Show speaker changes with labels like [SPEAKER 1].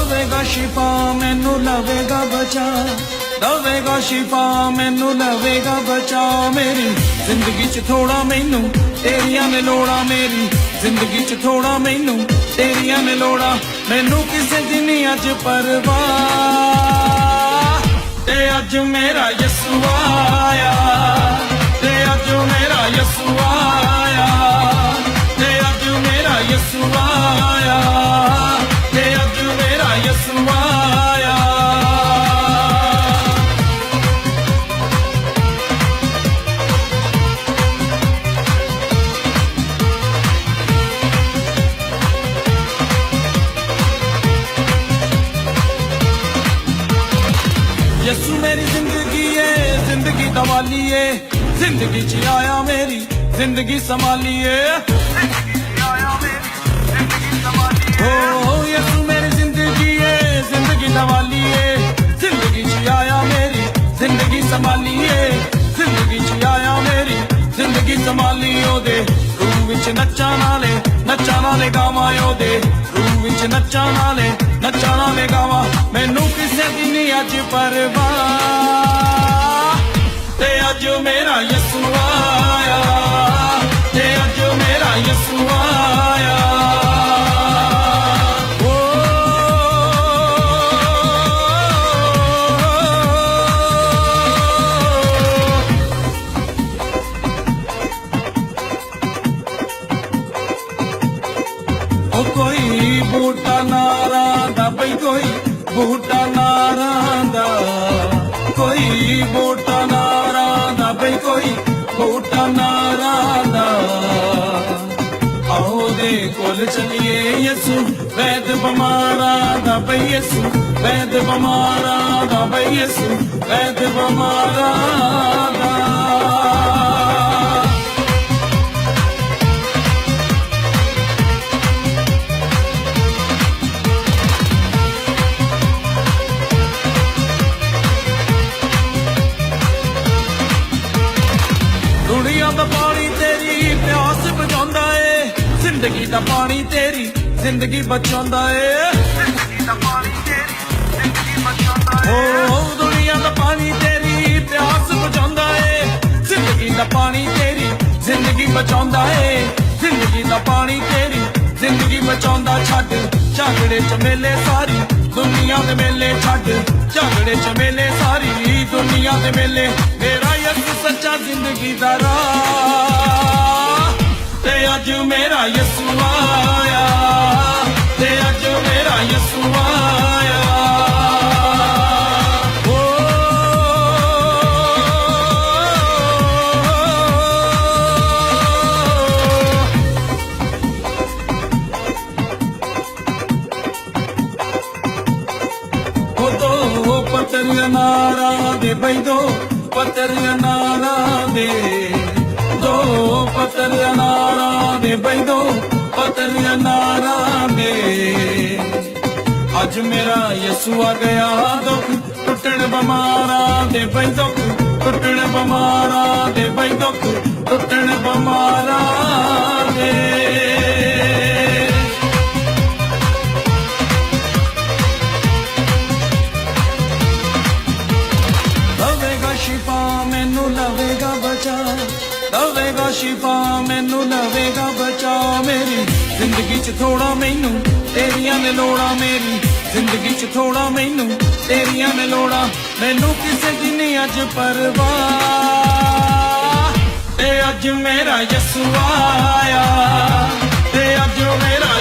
[SPEAKER 1] ਦਵੇਗਾ ਸ਼ਿਫਾ ਮੈਨੂੰ ਲਵੇਗਾ ਬਚਾ, ਦਵੇਗਾ ਸ਼ਿਫਾ ਮੈਨੂੰ ਲਵੇਗਾ ਬਚਾ। ਮੇਰੀ ਜ਼ਿੰਦਗੀ 'ਚ ਥੋੜਾ ਮੈਨੂੰ ਤੇਰੀਆਂ ਨੇ ਲੋੜਾਂ, ਮੇਰੀ ਜ਼ਿੰਦਗੀ 'ਚ ਥੋੜਾ ਮੈਨੂੰ ਤੇਰੀਆਂ ਨੇ ਲੋੜਾਂ। ਮੈਨੂੰ ਕਿਸੇ ਦੀ ਨਹੀਂ ਅੱਜ ਪਰਵਾਹ, ਤੇ ਅੱਜ ਮੇਰਾ ਯਿਸੂ ਆਇਆ, ਤੇ ਅੱਜ ਮੇਰਾ ਯਿਸੂ ਆਇਆ, ਤੇ ਅੱਜ ਮੇਰਾ ਯਿਸੂ ਆਇਆ, ਤੇ ਅੱਜ ਮੇਰਾ ਯਿਸੂ ਆਇਆ। ਯਿਸੂ ਮੇਰੀ ਜ਼ਿੰਦਗੀ ਏ, ਜ਼ਿੰਦਗੀ ਦਾ ਵਾਲੀ ਏ, ਜ਼ਿੰਦਗੀ 'ਚ ਆਇਆ ਮੇਰੀ ਜ਼ਿੰਦਗੀ ਸੰਭਾਲੀਏ, ਜ਼ਿੰਦਗੀ 'ਚ ਆਇਆ ਮੇਰੀ ਜ਼ਿੰਦਗੀ ਸੰਭਾਲੀਏ। ਓ ਯਿਸੂ ਮੇਰੀ ਜ਼ਿੰਦਗੀ ਏ, ਜ਼ਿੰਦਗੀ ਦਾ ਵਾਲੀ ਏ, ਜ਼ਿੰਦਗੀ 'ਚ ਆਇਆ ਮੇਰੀ ਜ਼ਿੰਦਗੀ ਸੰਭਾਲੀਏ, ਜ਼ਿੰਦਗੀ 'ਚ ਆਇਆ ਮੇਰੀ ਜ਼ਿੰਦਗੀ ਸੰਭਾਲੀ। ਉਹਦੇ ਰੂਹ ਵਿੱਚ ਨੱਚਾਂ ਨਾਲੇ ਗਾਵਾਂ, ਉਹਦੇ ਰੂਹ ਵਿੱਚ ਨੱਚਾਂ ਨਾਲੇ ਗਾਵਾਂ। ਮੈਨੂੰ ਕਿਸੇ ਦੀ ਨਹੀਂ ਅੱਜ ਪਰਵਾਹ, ਤੇ ਅੱਜ ਮੇਰਾ ਯਿਸੂ ਆਇਆ, ਤੇ ਅੱਜ ਮੇਰਾ ਯਿਸੂ ਆਇਆ। ਕੋਈ ਬੂਟਾ ਨਾਰਾਂ ਦਾ ਬਈ, ਕੋਈ ਬੂਟਾ ਨਾਰਾਂ ਦਾ, ਕੋਈ ਬੂਟਾ ਨਾਰਾਂ ਦਾ ਬਈ, ਕੋਈ ਬੂਟਾ ਨਾਰਾਂ ਦਾ। ਆਓ ਦੇ ਕੋਲ ਚਲੀਏ ਯਿਸੂ ਵੈਦ ਬਿਮਾਰਾਂ ਦਾ ਬਈ, ਯਿਸੂ ਵੈਦ ਬਿਮਾਰਾਂ ਦਾ ਬਈ, ਯਿਸੂ ਵੈਦ ਬਿਮਾਰਾਂ ਦਾ। ਦੁਨੀਆ ਦਾ ਪਾਣੀ ਤੇਰੀ ਪਿਆਸ ਬੁਝਾਉਂਦਾ ਏ, ਜ਼ਿੰਦਗੀ ਦਾ ਪਾਣੀ ਤੇਰੀ ਜ਼ਿੰਦਗੀ ਬਚਾਉਂਦਾ ਏ, ਜ਼ਿੰਦਗੀ ਦਾ ਪਾਣੀ ਤੇਰੀ ਜ਼ਿੰਦਗੀ ਬਚਾਉਂਦਾ ਏ। ਓ ਦੁਨੀਆ ਦਾ ਪਾਣੀ ਤੇਰੀ ਪਿਆਸ ਬੁਝਾਉਂਦਾ ਏ, ਜ਼ਿੰਦਗੀ ਦਾ ਪਾਣੀ ਤੇਰੀ ਜ਼ਿੰਦਗੀ ਬਚਾਉਂਦਾ ਏ, ਜ਼ਿੰਦਗੀ ਦਾ ਪਾਣੀ ਤੇਰੀ ਜ਼ਿੰਦਗੀ ਬਚਾਉਂਦਾ। ਛੱਡ ਝਗੜੇ ਚ ਮੇਲੇ ਸਾਰੀ ਦੁਨੀਆ ਦੇ ਮੇਲੇ, ਛੱਡ ਝਗੜੇ ਚ ਮੇਲੇ ਸਾਰੀ ਦੁਨੀਆ ਦੇ ਮੇਲੇ। ਮੇਰਾ ਯਿਸੂ ਸੱਚਾ ਜ਼ਿੰਦਗੀ ਦਾ ਰਾਹ, ਤੇ ਅੱਜ ਮੇਰਾ ਯਿਸੂ ਆਇਆ, ਤੇ ਅੱਜ ਮੇਰਾ ਯਿਸੂ ਆਇਆ। ਪਤਰੀਆਂ ਨਾਰਾਂ ਦੇ ਬਈ, ਦੋ ਪਤਰੀਆਂ ਨਾਰਾਂ ਦੇ, ਦੋ ਪਤਰੀਆਂ ਨਾਰਾਂ ਦੇ ਬਈ, ਦੋ ਪਤਰੀਆਂ ਨਾਰਾਂ ਦੇ। ਅੱਜ ਮੇਰਾ ਯਿਸੂ ਆ ਗਿਆ, ਦੁੱਖ ਟੁੱਟਣ ਬਿਮਾਰਾਂ ਦੇ ਬਈ, ਦੁੱਖ ਟੁੱਟਣ ਬਿਮਾਰਾਂ ਦੇ ਬਈ, ਦੁੱਖ ਟੁੱਟਣ ਬਿਮਾਰਾਂ ਦੇ। ਸ਼ਿਫਾ ਮੈਨੂੰ ਲਵੇਗਾ ਬਚਾ, ਦਵੇਗਾ ਸ਼ਿਫਾ ਮੈਨੂੰ ਲਵੇਗਾ ਬਚਾ। ਮੇਰੀ ਜ਼ਿੰਦਗੀ 'ਚ ਥੋੜਾ ਮੈਨੂੰ ਤੇਰੀਆਂ ਨੇ ਲੋੜਾਂ, ਮੇਰੀ ਜ਼ਿੰਦਗੀ 'ਚ ਥੋੜਾ ਮੈਨੂੰ ਤੇਰੀਆਂ ਨੇ ਲੋੜਾਂ। ਮੈਨੂੰ ਕਿਸੇ ਦੀ ਨਹੀਂ ਅੱਜ ਪਰਵਾਹ, ਤੇ ਅੱਜ ਮੇਰਾ ਯਿਸੂ ਆਇਆ, ਤੇ ਅੱਜ ਮੇਰਾ